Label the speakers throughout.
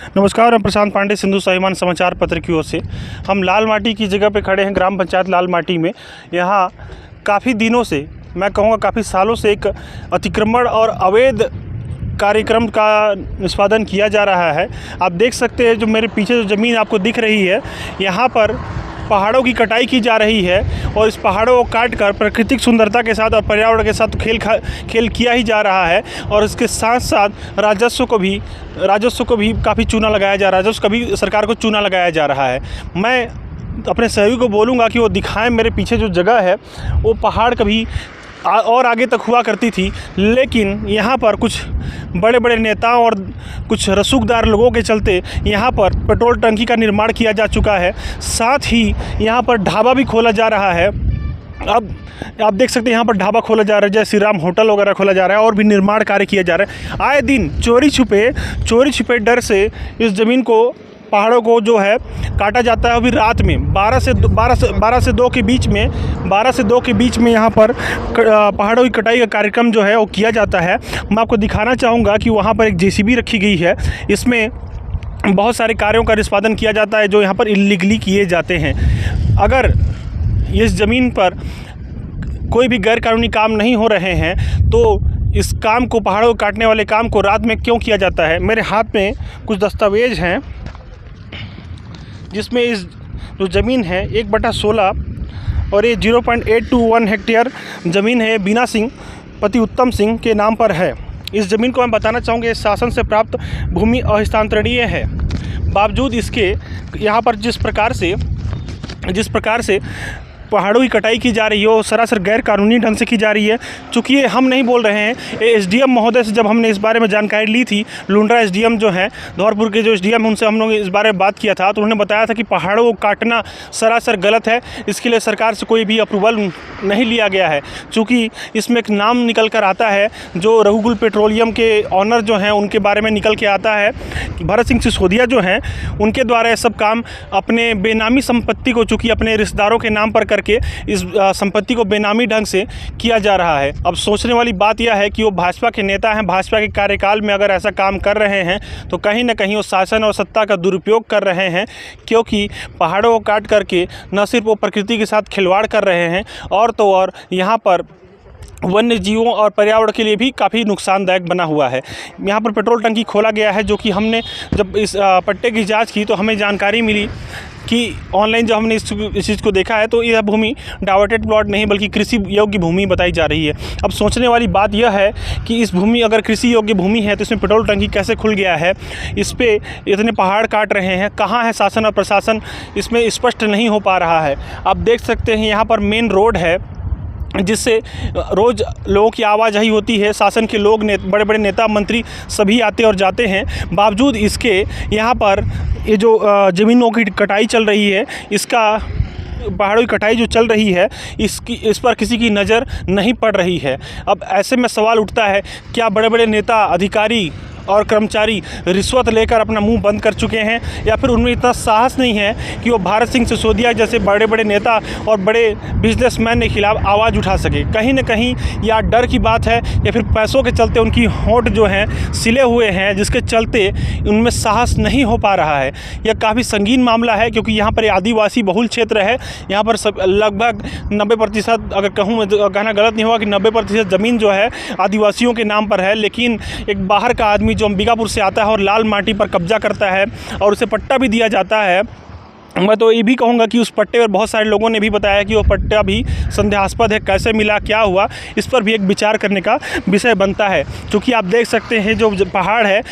Speaker 1: नमस्कार, मैं प्रशांत पांडे, सिंधु स्वाभिमान समाचार पत्र की ओर से। हम लाल माटी की जगह पे खड़े हैं, ग्राम पंचायत लाल माटी में। यहाँ काफ़ी दिनों से, मैं कहूँगा काफ़ी सालों से एक अतिक्रमण और अवैध कार्यक्रम का निष्पादन किया जा रहा है। आप देख सकते हैं, जो मेरे पीछे जो ज़मीन आपको दिख रही है, यहाँ पर पहाड़ों की कटाई की जा रही है और इस पहाड़ों को काट कर प्राकृतिक सुंदरता के साथ और पर्यावरण के साथ खेल किया ही जा रहा है। और इसके साथ साथ राजस्व को भी काफ़ी चूना लगाया जा रहा है, राजस्व का भी सरकार को चूना लगाया जा रहा है। मैं अपने सहयोगी को बोलूँगा कि वो दिखाएं, मेरे पीछे जो जगह है वो पहाड़ कभी और आगे तक हुआ करती थी, लेकिन यहाँ पर कुछ बड़े बड़े नेताओं और कुछ रसूखदार लोगों के चलते यहाँ पर पेट्रोल टंकी का निर्माण किया जा चुका है। साथ ही यहाँ पर ढाबा भी खोला जा रहा है। अब आप देख सकते हैं, यहाँ पर ढाबा खोला जा रहा है, जय श्री राम होटल वगैरह खोला जा रहा है और भी निर्माण कार्य किया जा रहा है। आए दिन चोरी छुपे डर से इस ज़मीन को, पहाड़ों को जो है काटा जाता है। अभी रात में 12 से 2 के बीच में यहाँ पर पहाड़ों की कटाई का कार्यक्रम जो है वो किया जाता है। मैं आपको दिखाना चाहूँगा कि वहाँ पर एक जेसीबी रखी गई है। इसमें बहुत सारे कार्यों का निष्पादन किया जाता है जो यहाँ पर इल्लीगली किए जाते हैं। अगर इस ज़मीन पर कोई भी गैरकानूनी काम नहीं हो रहे हैं तो इस काम को, पहाड़ों को काटने वाले काम को रात में क्यों किया जाता है? मेरे हाथ में कुछ दस्तावेज हैं जिसमें इस जो ज़मीन है 1/16 और ये 0.821 हेक्टेयर ज़मीन है बीना सिंह पति उत्तम सिंह के नाम पर है। इस ज़मीन को मैं बताना चाहूँगा, इस शासन से प्राप्त भूमि अहस्तांतरणीय है। बावजूद इसके यहाँ पर जिस प्रकार से पहाड़ों की कटाई की जा रही है वो सरासर गैर कानूनी ढंग से की जा रही है। चूँकि ये हम नहीं बोल रहे हैं, एसडीएम महोदय से जब हमने इस बारे में जानकारी ली थी, लुंड्रा एसडीएम जो हैं, धौरपुर के जो एसडीएम, उनसे हम लोग इस बारे में बात किया था, तो उन्होंने बताया था कि पहाड़ों को काटना सरासर गलत है। इसके लिए सरकार से कोई भी अप्रूवल नहीं लिया गया है। चूँकि इसमें एक नाम निकल कर आता है, जो रघुकुल पेट्रोलियम के ऑनर जो हैं उनके बारे में निकल के आता है कि भरत सिंह सिसोदिया जो हैं उनके द्वारा ये सब काम अपने बेनामी संपत्ति को, चूँकि अपने रिश्तेदारों के नाम पर करके इस संपत्ति को बेनामी ढंग से किया जा रहा है। अब सोचने वाली बात यह है कि वो भाजपा के नेता हैं, भाजपा के कार्यकाल में अगर ऐसा काम कर रहे हैं तो कहीं ना कहीं वो शासन और सत्ता का दुरुपयोग कर रहे हैं, क्योंकि पहाड़ों को काट करके न सिर्फ वो प्रकृति के साथ खिलवाड़ कर रहे हैं और तो और यहाँ पर वन्य जीवों और पर्यावरण के लिए भी काफ़ी नुकसानदायक बना हुआ है। यहाँ पर पेट्रोल टंकी खोला गया है, जो कि हमने जब इस पट्टे की जांच की तो हमें जानकारी मिली कि ऑनलाइन जब हमने इस चीज़ को देखा है तो यह भूमि डाइवर्टेड प्लॉट नहीं बल्कि कृषि योग्य भूमि बताई जा रही है। अब सोचने वाली बात यह है कि इस भूमि अगर कृषि योग्य भूमि है तो इसमें पेट्रोल टंकी कैसे खुल गया है? इस पे इतने पहाड़ काट रहे हैं, कहाँ है शासन और प्रशासन? इसमें स्पष्ट नहीं हो पा रहा है। आप देख सकते हैं, यहाँ पर मेन रोड है जिससे रोज़ लोगों की आवाजाही होती है। शासन के लोग, बड़े बड़े नेता मंत्री सभी आते और जाते हैं। बावजूद इसके यहाँ पर ये जो ज़मीनों की कटाई चल रही है, इसका पहाड़ों की कटाई जो चल रही है, इस पर किसी की नज़र नहीं पड़ रही है। अब ऐसे में सवाल उठता है, क्या बड़े बड़े नेता, अधिकारी और कर्मचारी रिश्वत लेकर अपना मुंह बंद कर चुके हैं, या फिर उनमें इतना साहस नहीं है कि वो भरत सिंह सिसोदिया जैसे बड़े बड़े नेता और बड़े बिजनेसमैन के खिलाफ आवाज़ उठा सके? कहीं ना कहीं या डर की बात है या फिर पैसों के चलते उनकी होंठ जो हैं सिले हुए हैं, जिसके चलते उनमें साहस नहीं हो पा रहा है। यह काफ़ी संगीन मामला है, क्योंकि यहाँ पर आदिवासी बहुल क्षेत्र है। यहाँ पर सब लगभग 90%, अगर कहूँ कहना गलत नहीं होगा कि 90% ज़मीन जो है आदिवासियों के नाम पर है। लेकिन एक बाहर का आदमी जो अंबिकापुर से आता है और लाल माटी पर कब्जा करता है और उसे पट्टा भी दिया जाता है, मैं तो ये भी कहूँगा कि उस पट्टे पर बहुत सारे लोगों ने भी बताया कि वो पट्टा भी संदेहास्पद है, कैसे मिला, क्या हुआ, इस पर भी एक विचार करने का विषय बनता है। क्योंकि आप देख सकते हैं, जो पहाड़ है,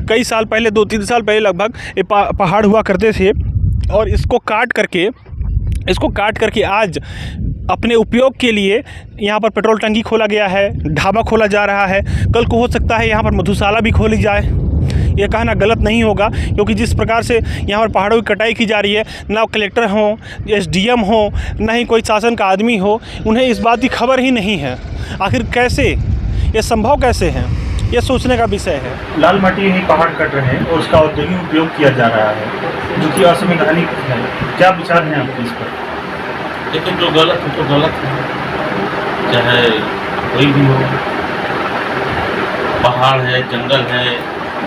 Speaker 1: कई साल पहले, 2-3 साल पहले लगभग ये पहाड़ हुआ करते थे और इसको काट करके आज अपने उपयोग के लिए यहाँ पर पेट्रोल टंकी खोला गया है, ढाबा खोला जा रहा है। कल को हो सकता है यहाँ पर मधुशाला भी खोली जाए। ये कहना गलत नहीं होगा, क्योंकि जिस प्रकार से यहाँ पर पहाड़ों की कटाई की जा रही है, ना कलेक्टर हो, एसडीएम हो, ना ही कोई शासन का आदमी हो, उन्हें इस बात की खबर ही नहीं है। आखिर कैसे ये संभव कैसे है, ये सोचने का विषय है। लाल माटी ही पहाड़ कट रहे हैं और उसका औद्योगिक उपयोग किया जा रहा है, जो कि असंवैधानिक है। क्या विचार हैं आपके इस पर?
Speaker 2: लेकिन जो गलत है तो गलत है, चाहे कोई भी हो। पहाड़ है, जंगल है,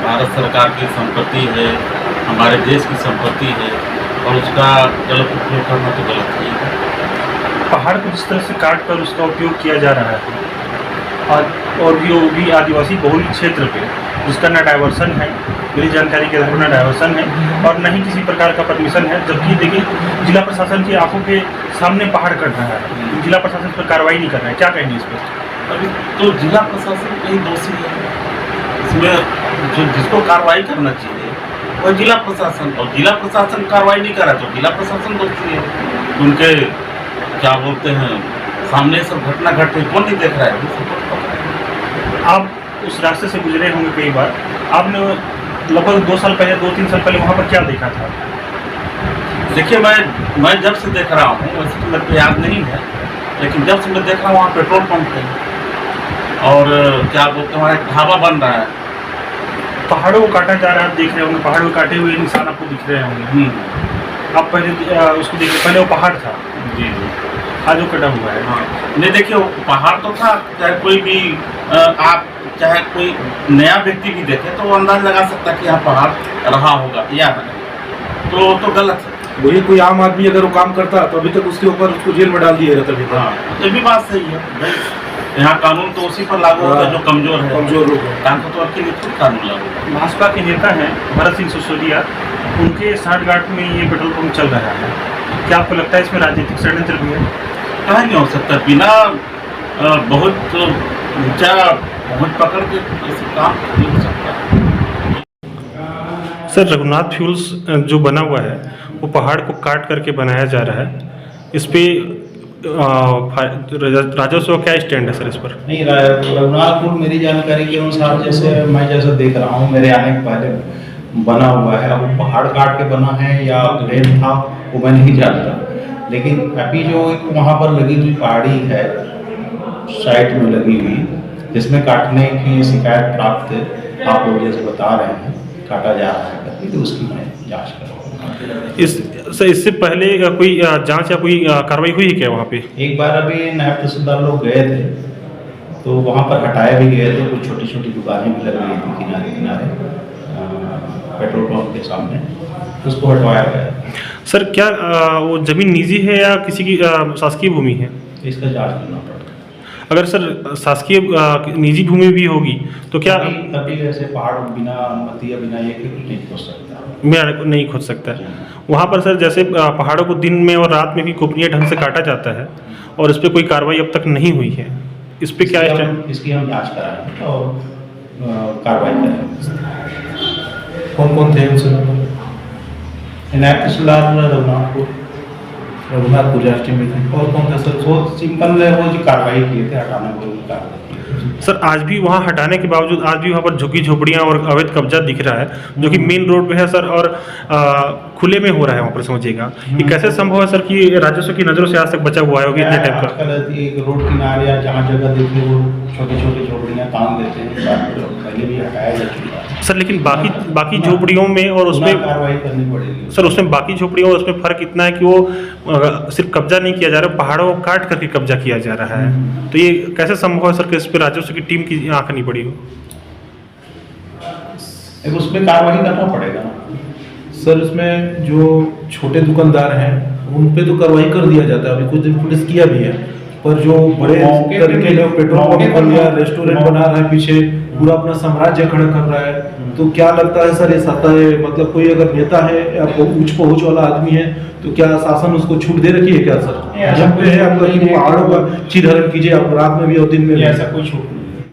Speaker 2: भारत सरकार की संपत्ति है, हमारे देश की संपत्ति है और उसका गलत उपयोग करना तो गलत ही है।
Speaker 1: पहाड़ को जिस तरह से काट कर उसका उपयोग किया जा रहा है और भी वो भी आदिवासी बहुल क्षेत्र पे, जिसका ना डाइवर्सन है, मेरी जानकारी के आधार पर ना डाइवर्सन है और न ही किसी प्रकार का परमिशन है, जबकि देखिए जिला प्रशासन की आंखों के सामने पहाड़ कट रहा है, जिला प्रशासन इस पर कार्रवाई नहीं कर रहा है। क्या कहेंगे इस पर?
Speaker 2: अभी तो जिला प्रशासन कहीं दोषी है इसमें, जो जिसको कार्रवाई करना चाहिए वह जिला प्रशासन, और जिला प्रशासन कार्रवाई नहीं कर रहा तो जिला प्रशासन दोषी है। उनके क्या बोलते हैं सामने सब घटना घट रही, कौन नहीं देख रहा है?
Speaker 1: आप उस रास्ते से गुजरे होंगे कई बार, आपने लगभग 2 साल पहले 2-3 साल पहले वहाँ पर क्या देखा था?
Speaker 2: देखिए मैं जब से देख रहा हूँ, वैसे तो मेरे को याद नहीं है, लेकिन जब से मैं देख रहा हूँ वहाँ पेट्रोल पंप है और क्या बोलते हैं वहाँ एक ढाबा बन रहा है।
Speaker 1: पहाड़ों को काटा जा रहा है, आप देख रहे होंगे, पहाड़ों को काटे हुए निशान आपको दिख रहे होंगे। आप पहले उसको देखिए, पहले वो पहाड़ था
Speaker 2: जी
Speaker 1: आज वो कटा हुआ है।
Speaker 2: हाँ, नहीं देखिए वो पहाड़ तो था, चाहे कोई भी आप चाहे कोई नया व्यक्ति भी देखे तो वो अंदाज लगा सकता है कि यहाँ पहाड़ रहा होगा या नहीं, तो गलत है।
Speaker 3: वही कोई आम आदमी अगर वो काम करता तो अभी तक उसके ऊपर उसको जेल में डाल दिया जाता अभी तक।
Speaker 2: हाँ, ये भी बात सही है भाई, यहाँ कानून तो उसी पर लागू होता है जो कमजोर है,
Speaker 3: कमजोर लोग हैं।
Speaker 2: ताकतवर के लिए खुद कानून लागू होता है।
Speaker 1: भाजपा के नेता हैं भरत सिंह सिसोदिया, उनके साठगांठ में ये पेट्रोल पंप चल रहा है। क्या आपको लगता है इसमें राजनीतिक षड्यंत्र भी है?
Speaker 2: कहाँ नहीं हो सकता, बिना बहुत ऊंचा पहुँच पकड़ के ऐसे काम नहीं हो सकता।
Speaker 1: सर, रघुनाथ फ्यूल्स जो बना हुआ है वो पहाड़ को काट करके बनाया जा रहा है, इस पे राजस्व क्या स्टैंड है सर इस पर?
Speaker 4: नहीं, रघुनाथपुर मेरी जानकारी के अनुसार जैसा देख रहा हूँ, मेरे आने के पहले बना हुआ है। अब पहाड़ काट के बना है या प्लेन था वो मैं नहीं जानता, लेकिन अभी जो एक वहाँ पर लगी हुई पहाड़ी है साइड में लगी हुई, जिसमें काटने की शिकायत प्राप्त है, आप लोग जैसे बता रहे हैं काटा जा रहा है करके, तो उसकी मैं जाँच करूँगा।
Speaker 1: इससे पहले कोई जांच या कोई कार्रवाई हुई है क्या वहाँ पे?
Speaker 4: एक बार अभी नायब तहसीलदार लोग गए थे तो वहाँ पर हटाए भी गए थे, कुछ छोटी छोटी दुकानें भी लग रही थी किनारे किनारे पेट्रोल पंप के सामने, उसको हटवाया गया।
Speaker 1: सर, क्या वो जमीन निजी है या किसी की शासकीय भूमि है?
Speaker 4: इसका जांच करना पड़ेगा।
Speaker 1: अगर सर शासकीय निजी भूमि भी होगी तो क्या
Speaker 4: अभी वैसे पहाड़ बिना अनुमति या बिना ये नहीं खोद सकता,
Speaker 1: मैं नहीं खोद सकता है वहाँ पर सर? जैसे पहाड़ों को दिन में और रात में भी गोपनीय ढंग से काटा जाता है और इस पर कोई कार्रवाई अब तक नहीं हुई है, इस पर क्या स्टैंड?
Speaker 4: इसकी हम जांच कराएंगे और कार्रवाई करेंगे।
Speaker 3: कौन कौन थे उनसे?
Speaker 4: नायब तहसीलदार रघुनाथपुर राष्ट्रीय में थे।
Speaker 3: और कौन था सर?
Speaker 4: वो सिंपल वो जो कार्रवाई किए थे, हटाने को कार्रवाई की थी।
Speaker 1: सर, आज भी वहाँ हटाने के बावजूद आज भी वहाँ पर झुग्गी झोपड़ियाँ और अवैध कब्जा दिख रहा है, जो कि मेन रोड पे है सर, और खुले में हो रहा है वहाँ पर, समझिएगा। ये कैसे संभव है सर कि राजस्व की नज़रों से आज तक बचा हुआ है इतने टाइम का?
Speaker 4: आजकल एक रोड किनारे या जहाँ जगह देखिए वो छोटी छोटी झोपड़ियाँ तान देते हैं, पहले भी हटाया जा चुका है
Speaker 1: सर, लेकिन बाकी झोपड़ियों में और उसमें
Speaker 4: कार्रवाई करनी पड़ेगी
Speaker 1: सर, उसमें बाकी झोपड़ियों और उसमें फ़र्क इतना है कि वो सिर्फ कब्जा नहीं किया जा रहा, पहाड़ों को काट करके कब्जा किया जा रहा है। तो ये कैसे संभव है सर कि इस पर राजस्व की टीम की आंख नहीं पड़ी हो?
Speaker 4: उसमें कार्रवाई करना पड़ेगा ना
Speaker 3: सर, इसमें जो छोटे दुकानदार हैं उन पे तो कार्रवाई कर दिया जाता है, अभी कुछ दिन पुलिस किया भी है, पर जो बड़े करके लोग पेट्रोल पंप खोल लिया, रेस्टोरेंट बना रहा है, पीछे पूरा अपना साम्राज्य खड़ा कर रहा है, तो क्या लगता है सर ये सत्ता है, मतलब कोई अगर नेता है या उच्च पहुंच वाला आदमी है तो क्या शासन उसको छूट दे रखी है क्या सर? जब पे है आपका पहाड़ों पर चीर हरण कीजिए, आप रात में भी और दिन में भी,
Speaker 4: ऐसा कोई छूट नहीं।